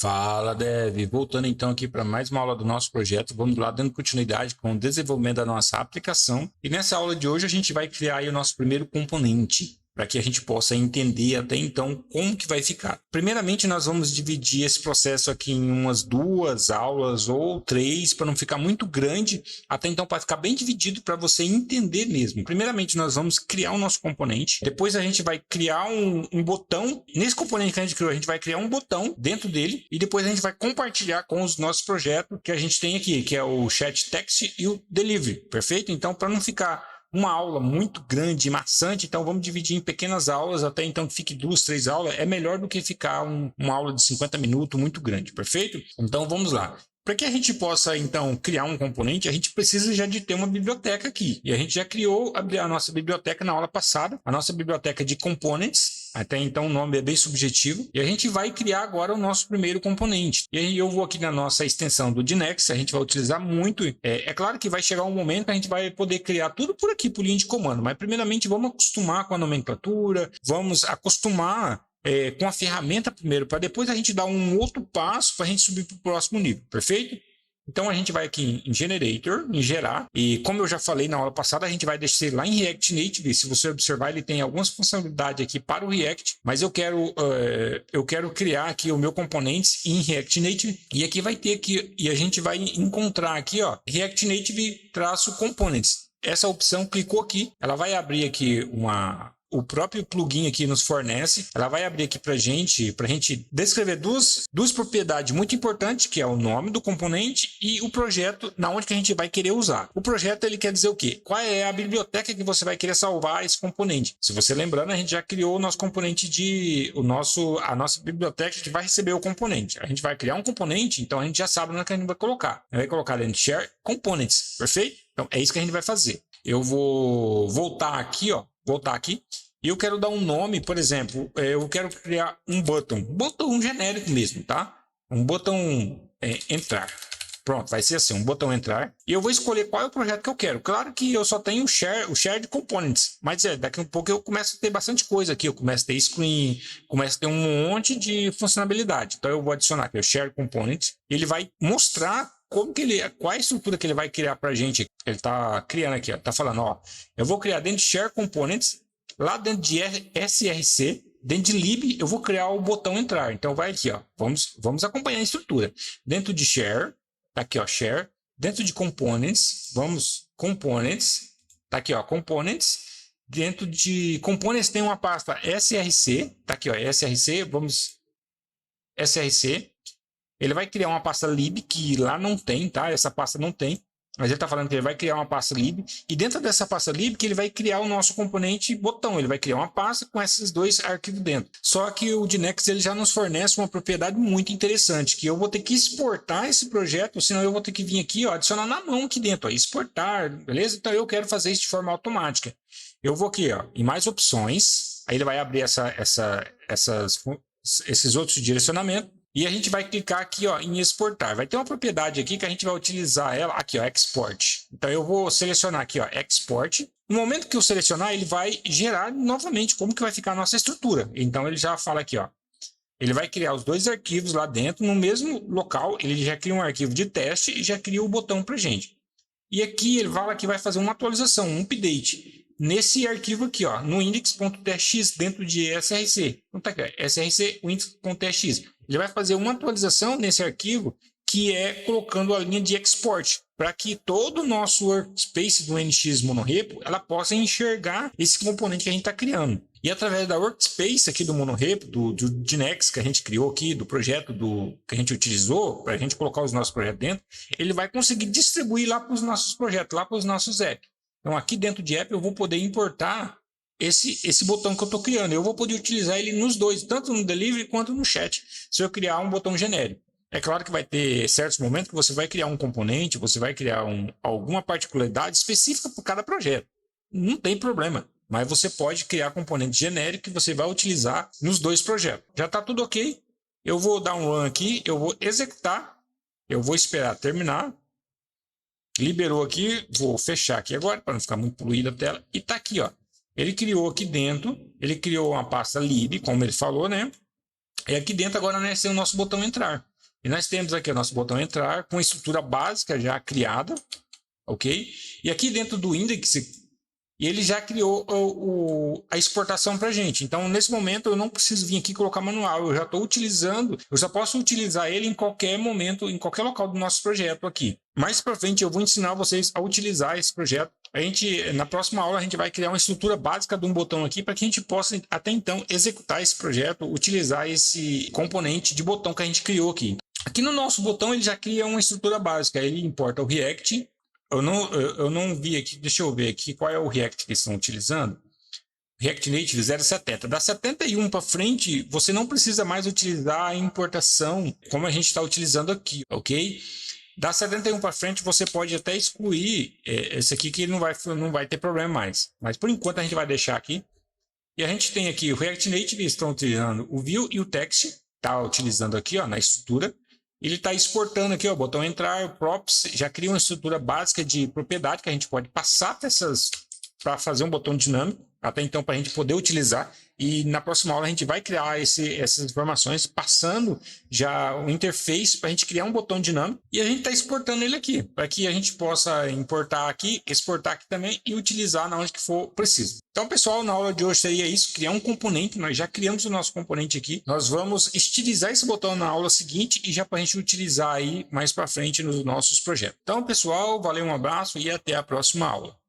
Fala, Dev. Voltando então aqui para mais uma aula do nosso projeto. Vamos lá dando continuidade com o desenvolvimento da nossa aplicação. E nessa aula de hoje a gente vai criar aí o nosso primeiro componente, para que a gente possa entender até então como que vai ficar. Primeiramente, nós vamos dividir esse processo aqui em umas 2 aulas ou 3, para não ficar muito grande, até então para ficar bem dividido para você entender mesmo. Primeiramente, nós vamos criar o nosso componente, depois a gente vai criar um botão. Nesse componente que a gente criou, a gente vai criar um botão dentro dele, e depois a gente vai compartilhar com os nossos projetos que a gente tem aqui, que é o chat text e o delivery, perfeito? Então, para não ficar uma aula muito grande e maçante, então vamos dividir em pequenas aulas, até então que fique 2, 3 aulas, é melhor do que ficar uma aula de 50 minutos muito grande, perfeito? Então vamos lá. Para que a gente possa, então, criar um componente, a gente precisa já de ter uma biblioteca aqui. E a gente já criou a nossa biblioteca na aula passada, a nossa biblioteca de components. Até então o nome é bem subjetivo. E a gente vai criar agora o nosso primeiro componente. E aí eu vou aqui na nossa extensão do Dinex, a gente vai utilizar muito. É claro que vai chegar um momento que a gente vai poder criar tudo por aqui, por linha de comando. Mas primeiramente vamos acostumar com a nomenclatura, vamos acostumar com a ferramenta primeiro, para depois a gente dar um outro passo para a gente subir para o próximo nível, perfeito? Então a gente vai aqui em Generator, em gerar, e como eu já falei na aula passada, a gente vai descer lá em React Native. Se você observar, ele tem algumas funcionalidades aqui para o React, mas eu quero criar aqui o meu componentes em React Native, e aqui vai ter aqui, e a gente vai encontrar aqui, ó, React Native-Components. Essa opção, clicou aqui, ela vai abrir aqui o próprio plugin aqui nos fornece, ela vai abrir aqui para gente descrever duas propriedades muito importantes, que é o nome do componente e o projeto na onde que a gente vai querer usar. O projeto, ele quer dizer o quê? Qual é a biblioteca que você vai querer salvar esse componente? Se você lembrando, a gente já criou o nosso componente a nossa biblioteca que vai receber o componente. A gente vai criar um componente, então a gente já sabe onde que a gente vai colocar. A gente vai colocar dentro de Share Components, perfeito? Então é isso que a gente vai fazer. Eu vou voltar aqui, e eu quero dar um nome, por exemplo, eu quero criar um botão genérico mesmo, tá? Um botão entrar. Pronto, vai ser assim, um botão entrar. E eu vou escolher qual é o projeto que eu quero. Claro que eu só tenho o Shared Components, mas daqui a um pouco eu começo a ter bastante coisa aqui. Eu começo a ter screen, começo a ter um monte de funcionalidade. Então eu vou adicionar aqui o Shared Components. Ele vai mostrar qual é a estrutura que ele vai criar para a gente. Ele está criando aqui, está falando, ó, eu vou criar dentro de Share Components, lá dentro de SRC, dentro de lib, eu vou criar o botão entrar. Então vai aqui, ó, vamos acompanhar a estrutura. Dentro de Share, tá aqui, ó, Share. Dentro de Components, Components, tá aqui, ó, Components. Dentro de Components tem uma pasta SRC, tá aqui, ó, SRC, SRC. Ele vai criar uma pasta lib, que lá não tem, tá? Essa pasta não tem. Mas ele está falando que ele vai criar uma pasta lib. E dentro dessa pasta lib, que ele vai criar o nosso componente botão. Ele vai criar uma pasta com esses 2 arquivos dentro. Só que o Dinex, ele já nos fornece uma propriedade muito interessante, que eu vou ter que exportar esse projeto, senão eu vou ter que vir aqui, ó, adicionar na mão aqui dentro, ó, exportar, beleza? Então eu quero fazer isso de forma automática. Eu vou aqui, ó, em mais opções. Aí ele vai abrir esses outros direcionamentos. E a gente vai clicar aqui, ó, em exportar. Vai ter uma propriedade aqui que a gente vai utilizar ela aqui, ó, export. Então eu vou selecionar aqui, ó, export. No momento que eu selecionar, ele vai gerar novamente como que vai ficar a nossa estrutura. Então ele já fala aqui, ó, ele vai criar os 2 arquivos lá dentro, no mesmo local. Ele já cria um arquivo de teste e já cria o botão pra gente. E aqui ele fala que vai fazer uma atualização, um update nesse arquivo aqui, ó, no index.txt dentro de SRC. Então tá aqui, ó, src index.txt. Ele vai fazer uma atualização nesse arquivo, que é colocando a linha de export, para que todo o nosso workspace do NX Monorepo ela possa enxergar esse componente que a gente está criando. E através da workspace aqui do Monorepo, do Dinex que a gente criou aqui, do projeto que a gente utilizou para a gente colocar os nossos projetos dentro, ele vai conseguir distribuir lá para os nossos projetos, lá para os nossos apps. Então aqui dentro de app eu vou poder importar esse botão que eu estou criando. Eu vou poder utilizar ele nos 2, tanto no delivery quanto no chat, se eu criar um botão genérico. É claro que vai ter certos momentos que você vai criar um componente, você vai criar alguma particularidade específica para cada projeto. Não tem problema, mas você pode criar componente genérico que você vai utilizar nos 2 projetos. Já está tudo ok. Eu vou dar um run aqui, eu vou executar, eu vou esperar terminar. Liberou aqui, vou fechar aqui agora para não ficar muito poluída a tela. E está aqui, ó. Ele criou aqui dentro, ele criou uma pasta lib, como ele falou, né? E aqui dentro agora vai ser o nosso botão entrar. E nós temos aqui o nosso botão entrar com a estrutura básica já criada, ok? E aqui dentro do index, ele já criou a exportação para a gente. Então, nesse momento, eu não preciso vir aqui e colocar manual. Eu já estou utilizando, eu já posso utilizar ele em qualquer momento, em qualquer local do nosso projeto aqui. Mais para frente, eu vou ensinar vocês a utilizar esse projeto. Na próxima aula, a gente vai criar uma estrutura básica de um botão aqui para que a gente possa, até então, executar esse projeto, utilizar esse componente de botão que a gente criou aqui. Aqui no nosso botão, ele já cria uma estrutura básica. Ele importa o React. Eu não vi aqui, deixa eu ver aqui qual é o React que eles estão utilizando. React Native 0.70. Da 71 para frente, você não precisa mais utilizar a importação como a gente está utilizando aqui, ok? Da 71 para frente, você pode até excluir esse aqui que não vai ter problema mais. Mas por enquanto a gente vai deixar aqui. E a gente tem aqui o React Native, eles estão utilizando o View e o Text, está utilizando aqui ó, na estrutura. Ele está exportando aqui, ó, botão entrar, o props, já cria uma estrutura básica de propriedade que a gente pode passar para fazer um botão dinâmico, até então para a gente poder utilizar. E na próxima aula a gente vai criar essas informações, passando já o interface para a gente criar um botão dinâmico. E a gente está exportando ele aqui, para que a gente possa importar aqui, exportar aqui também e utilizar na onde que for preciso. Então, pessoal, na aula de hoje seria isso, criar um componente. Nós já criamos o nosso componente aqui. Nós vamos estilizar esse botão na aula seguinte e já para a gente utilizar aí mais para frente nos nossos projetos. Então, pessoal, valeu, um abraço e até a próxima aula.